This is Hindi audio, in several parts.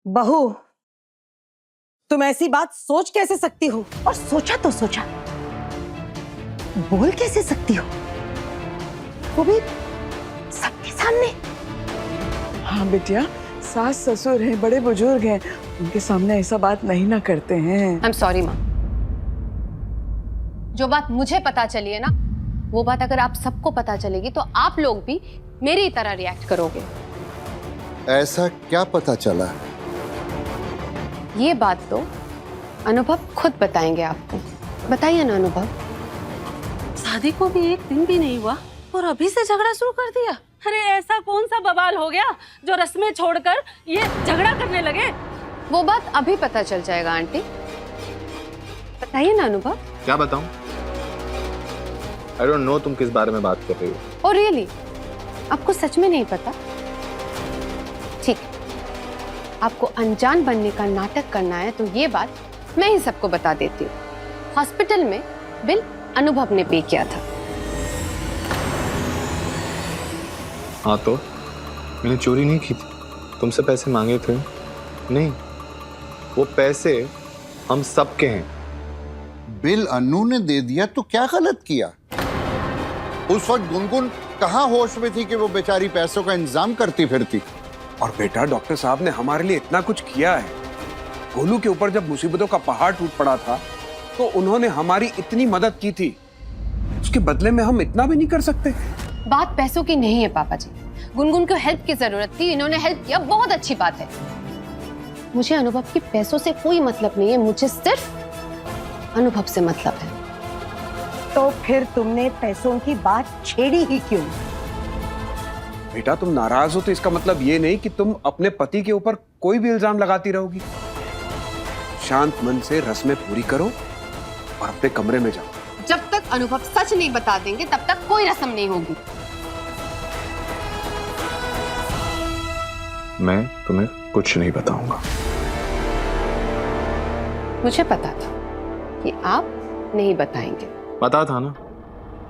बहू, तुम ऐसी बात सोच कैसे सकती हो? और सोचा तो सोचा, बोल कैसे सकती हो? वो भी सबके सामने। हाँ बिटिया, सास ससुर हैं, बड़े बुजुर्ग हैं, उनके सामने ऐसा बात नहीं ना करते हैं। आई एम सॉरी माँ। जो बात मुझे पता चली है ना, वो बात अगर आप सबको पता चलेगी तो आप लोग भी मेरी तरह रिएक्ट करोगे। ऐसा क्या पता चला? ये बात तो अनुभव खुद बताएंगे आपको। बताइए ना अनुभव। शादी को भी एक दिन भी नहीं हुआ और अभी से झगड़ा शुरू कर दिया। अरे ऐसा कौन सा बवाल हो गया जो रस्में छोड़कर ये झगड़ा करने लगे? वो बात अभी पता चल जाएगा आंटी। बताइए ना अनुभव। क्या बताऊं? आई डोंट नो तुम किस बारे में बात कर रही हो। Oh really? आपको सच में नहीं पता? ठीक, आपको अनजान बनने का नाटक करना है तो ये बात मैं ही सबको बता देती हूँ। हॉस्पिटल में बिल अनुभव ने पे किया था। हाँ तो मैंने चोरी नहीं की थी, तुमसे पैसे मांगे थे नहीं। वो पैसे हम सबके हैं। बिल अन्नू ने दे दिया तो क्या गलत किया? उस वक्त गुनगुन कहाँ होश में थी कि वो बेचारी पैसों का इंतजाम करती फिरती। और बेटा, डॉक्टर साहब ने हमारे लिए इतना कुछ किया है। गोलू के ऊपर जब मुसीबतों का पहाड़ टूट पड़ा था तो उन्होंने हमारी इतनी मदद की थी, उसके बदले में हम इतना भी नहीं कर सकते? बात पैसों की नहीं है पापा जी। गुनगुन को हेल्प की जरूरत थी, इन्होंने हेल्प किया, बहुत अच्छी बात है। मुझे अनुभव की पैसों से कोई मतलब नहीं है, मुझे सिर्फ अनुभव से मतलब है। तो फिर तुमने पैसों की बात छेड़ी ही क्यों? बेटा, तुम नाराज हो तो इसका मतलब ये नहीं कि तुम अपने पति के ऊपर कोई भी इल्जाम लगाती रहोगी। शांत मन से रस्में पूरी करो और अपने कमरे में जाओ। जब तक अनुभव सच नहीं बता देंगे तब तक कोई रस्म नहीं होगी। मैं तुम्हें कुछ नहीं बताऊंगा। मुझे पता था कि आप नहीं बताएंगे। पता था ना,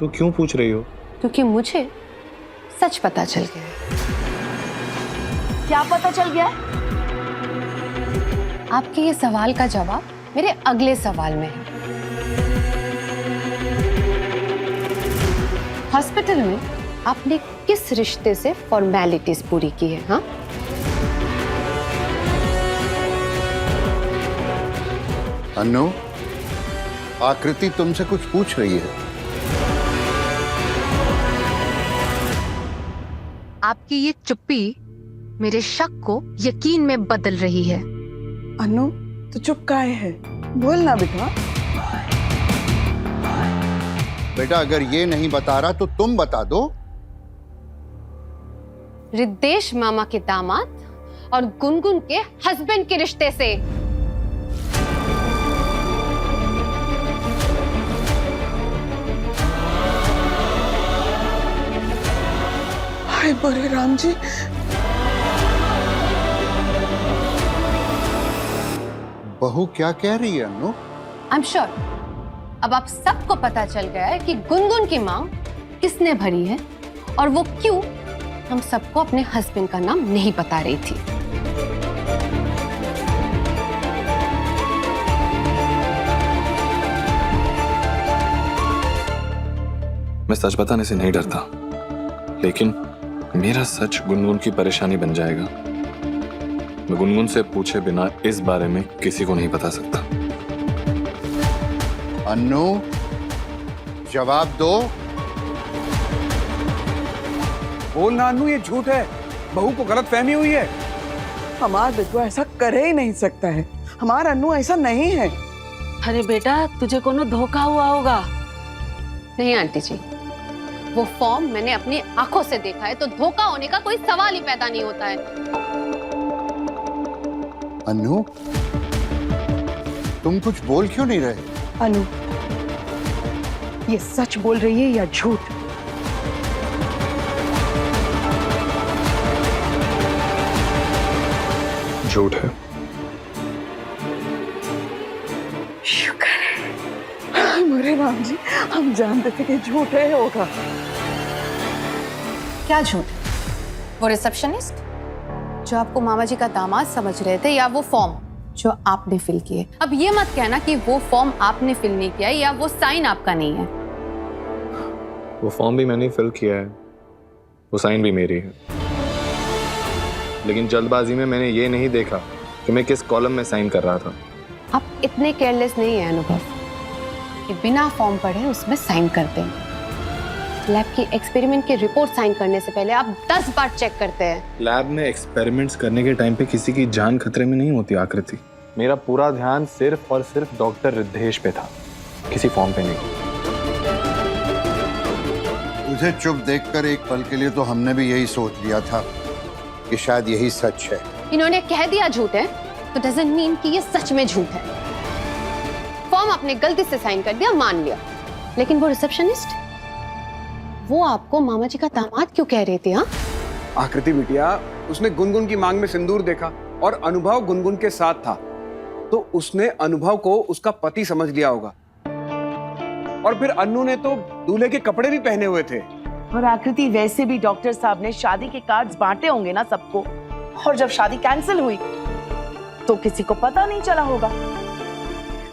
तो क्यों पूछ रही हो? क्योंकि मुझे सच पता चल गया। क्या पता चल गया? आपके ये सवाल का जवाब मेरे अगले सवाल में है। हॉस्पिटल में आपने किस रिश्ते से फॉर्मेलिटीज पूरी की है? हाँ, अन्नू, आकृति तुमसे कुछ पूछ रही है। आपकी ये चुप्पी मेरे शक को यकीन में बदल रही है। अनु, तो चुप काहे है? बोल ना बेटा। बेटा, अगर ये नहीं बता रहा तो तुम बता दो। रिद्धेश मामा के दामाद और गुनगुन के हस्बैंड के रिश्ते से। हाय बड़े राम जी। बहू क्या कह रही है अन्नू? आई एम श्योर अब आप सबको पता चल गया है कि गुनगुन की मांग किसने भरी है और वो क्यों हम सबको अपने हस्बैंड का नाम नहीं बता रही थी। मैं सच बताने से नहीं डरता, लेकिन मेरा सच गुनगुन की परेशानी बन जाएगा। मैं गुनगुन से पूछे बिना इस बारे में किसी को नहीं बता सकता। अन्नू, जवाब दो। बोल ना अन्नू, ये झूठ है। बहू को गलत फहमी हुई है। हमारा बिटुआ ऐसा कर ही नहीं सकता है। हमारा अन्नू ऐसा नहीं है। अरे बेटा, तुझे कोनो धोखा हुआ होगा। नहीं आंटी जी, वो फॉर्म मैंने अपनी आंखों से देखा है, तो धोखा होने का कोई सवाल ही पैदा नहीं होता है। अन्नू, तुम कुछ बोल क्यों नहीं रहे? अनु, ये सच बोल रही है या झूठ? झूठ है। शुक्र है। मेरे राम जी, हम जानते थे कि झूठ है होगा। क्या झूठ? वो रिसेप्शनिस्ट? जो आपको मामा जी का दामाद समझ रहे थे, या वो फॉर्म जो आपने फिल किए? अब ये मत कहना कि वो फॉर्म आपने फिल नहीं किया या वो साइन आपका नहीं है। वो फॉर्म भी मैंने फिल किया है, वो साइन भी मेरी है, लेकिन जल्दबाजी में मैंने ये नहीं देखा कि मैं किस कॉलम में साइन कर रहा था। आप इतने केयरलेस नहीं है अनुभव कि बिना फॉर्म पढ़े उसमें साइन कर दें। लैब की एक्सपेरिमेंट की रिपोर्ट साइन करने से पहले आप 10 बार चेक करते हैं। लैब में एक्सपेरिमेंट्स करने के टाइम पे किसी की जान खतरे में नहीं होती आकृति। मेरा पूरा ध्यान सिर्फ और सिर्फ डॉक्टर रिद्धेश पे था, किसी फॉर्म पे नहीं। उसे चुप देखकर एक पल के लिए तो हमने भी यही सोच लिया था कि शायद यही सच है। इन्होंने कह दिया झूठ है तो डजंट मीन कि ये सच में झूठ है। फॉर्म आपने गलती से साइन कर दिया, मान लिया, लेकिन वो रिसेप्शनिस्ट, वो आपको मामा जी का दामाद क्यों कह रही थी? हाँ आकृति बिटिया, उसने गुनगुन की मांग में सिंदूर देखा और अनुभव गुनगुन के साथ था, तो उसने अनुभव को उसका पति समझ लिया होगा। और फिर अन्नू ने तो दूल्हे के कपड़े भी पहने हुए थे। और आकृति, वैसे भी डॉक्टर साहब ने शादी के कार्ड्स बांटे होंगे ना सबको, और जब शादी कैंसिल हुई तो किसी को पता नहीं चला होगा।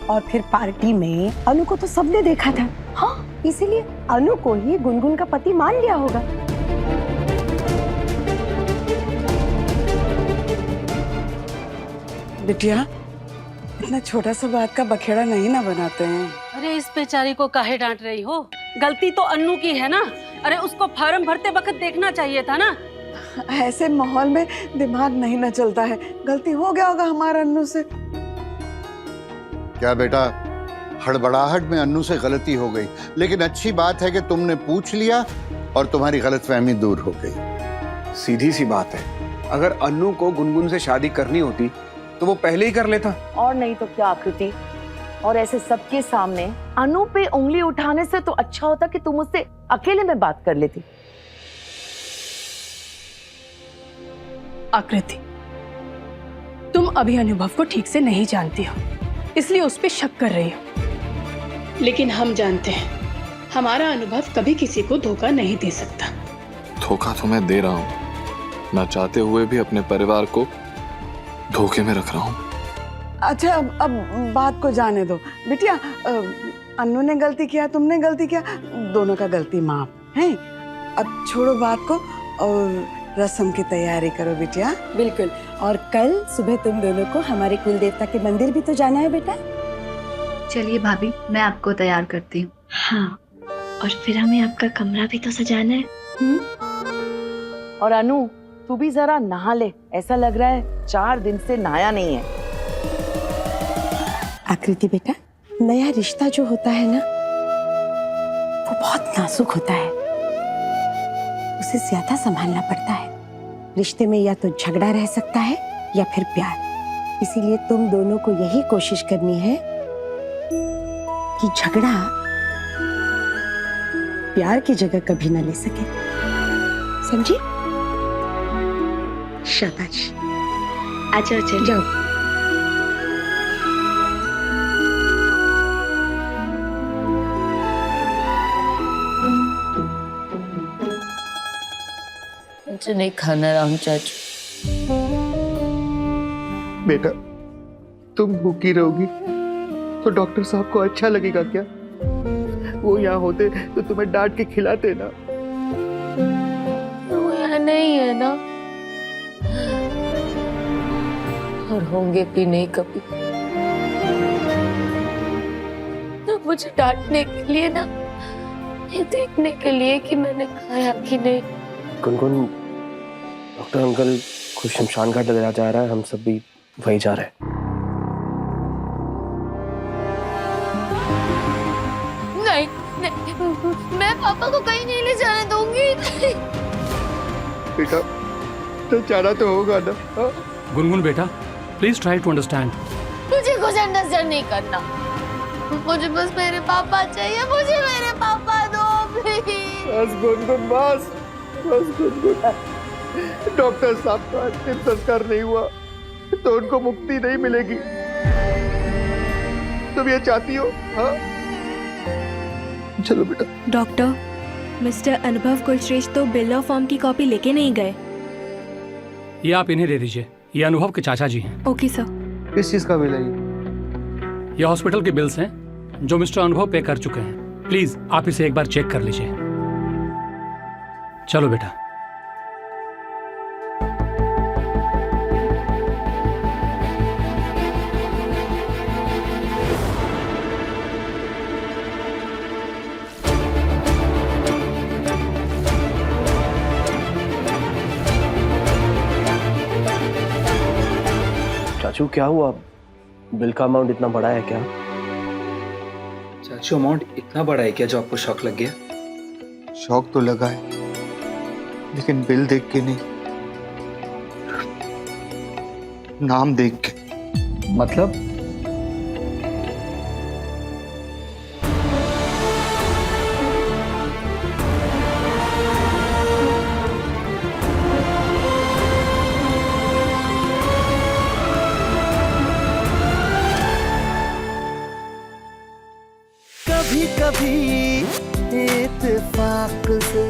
और फिर पार्टी में अनु को तो सबने देखा था। हाँ, इसीलिए अनु को ही गुनगुन का पति मान लिया होगा। बिटिया, इतना छोटा सा बात का बखेड़ा नहीं ना बनाते हैं। अरे इस बेचारी को काहे डांट रही हो? गलती तो अन्नू की है ना। अरे उसको फॉर्म भरते वक्त देखना चाहिए था ना। ऐसे माहौल में दिमाग नहीं ना चलता है। गलती हो गया होगा हमारा अन्नू से। क्या बेटा, हड़बड़ाहट में अन्नू से गलती हो गई, लेकिन अच्छी बात है कि तुमने पूछ लिया और तुम्हारी गलतफहमी दूर हो गई। सीधी सी बात है, अगर अन्नू को गुनगुन से शादी करनी होती तो वो पहले ही कर लेता। और नहीं तो क्या आकृति, और ऐसे सबके सामने अनु पे उंगली उठाने से तो अच्छा होता कि तुम उससे अकेले में बात कर लेती। आकृति, तुम अभी अनुभव को ठीक से नहीं जानती हो, इसलिए उस पर शक कर रही हो। लेकिन हम जानते हैं, हमारा अनुभव कभी किसी को धोखा नहीं दे सकता। धोखा तो मैं दे रहा हूँ, ना चाहते हुए भी अपने परिवार को धोखे में रख रहा हूँ। अच्छा, अब बात को जाने दो बिटिया। अन्नू ने गलती किया, तुमने गलती किया, दोनों का गलती माफ है। अब छोड़ो बात को और रस्म की तैयारी करो बिटिया। बिल्कुल। और कल सुबह तुम दोनों को हमारे कुल देवता के मंदिर भी तो जाना है बेटा। चलिए भाभी, मैं आपको तैयार करती हूँ। हाँ, और फिर हमें आपका कमरा भी तो सजाना है। और अनु, तू भी जरा नहा ले, ऐसा लग रहा है 4 दिन से नहाया नहीं है। आकृति बेटा, नया रिश्ता जो होता है ना, वो बहुत नाजुक होता है, उसे ज्यादा संभालना पड़ता है। रिश्ते में या तो झगड़ा रह सकता है या फिर प्यार। इसीलिए तुम दोनों को यही कोशिश करनी है कि झगड़ा प्यार की जगह कभी ना ले सके, समझी? शाबाश, आ जाओ, चल जाओ। मुझे नहीं खाना राम चाचू। बेटा, तुम भूखी रहोगी तो डॉक्टर साहब को अच्छा लगेगा क्या? वो यहाँ होते तो तुम्हें डांट के खिलाते ना। वो यहाँ नहीं है ना, और होंगे भी नहीं कभी। तो मुझे डांटने के लिए ना, ये देखने के लिए कि मैंने खाया कि नहीं। गुनगुन, डॉक्टर अंकल को शमशान घाट ले जा रहा है, हम सब भी वहीं जा रहे हैं। नहीं, नहीं, मैं पापा को कहीं नहीं ले जाने दूंगी। बेटा, तो जाना तो होगा ना। गुनगुन बेटा, प्लीज ट्राई टू अंडरस्टैंड। मुझे कुछ अंडरस्टैंड नहीं करना, मुझे बस मेरे पापा चाहिए, मुझे मेरे पापा दो प्लीज। बस गुनगुन, बस गुनगुन। डॉक्टर साहब का अंतिम संस्कार नहीं हुआ तो उनको मुक्ति नहीं मिलेगी। तुम ये चाहती हो? हाँ, चलो बेटा। डॉक्टर, मिस्टर अनुभव कुलश्रेष्ठ तो बिल ऑफ फॉर्म की कॉपी लेके नहीं गए। ये आप इन्हें दे दीजिए, ये अनुभव के चाचा जी हैं। Okay sir. किस चीज का बिल है ये हॉस्पिटल के बिल्स हैं जो मिस्टर अनुभव पे कर चुके हैं। प्लीज आप इसे एक बार चेक कर लीजिए। चलो बेटा। चाचू क्या हुआ, बिल का अमाउंट इतना बड़ा है क्या? चाचू अमाउंट इतना बड़ा है क्या जो आपको शॉक लग गया? शौक तो लगा है, लेकिन बिल देख के नहीं, नाम देख के। मतलब? कभी कभी इत्तेफाक से।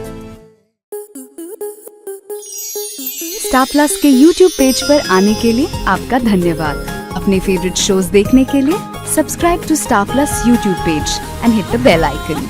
स्टार प्लस के YouTube पेज पर आने के लिए आपका धन्यवाद। अपने फेवरेट शोज देखने के लिए subscribe to Star Plus YouTube page and hit the bell icon.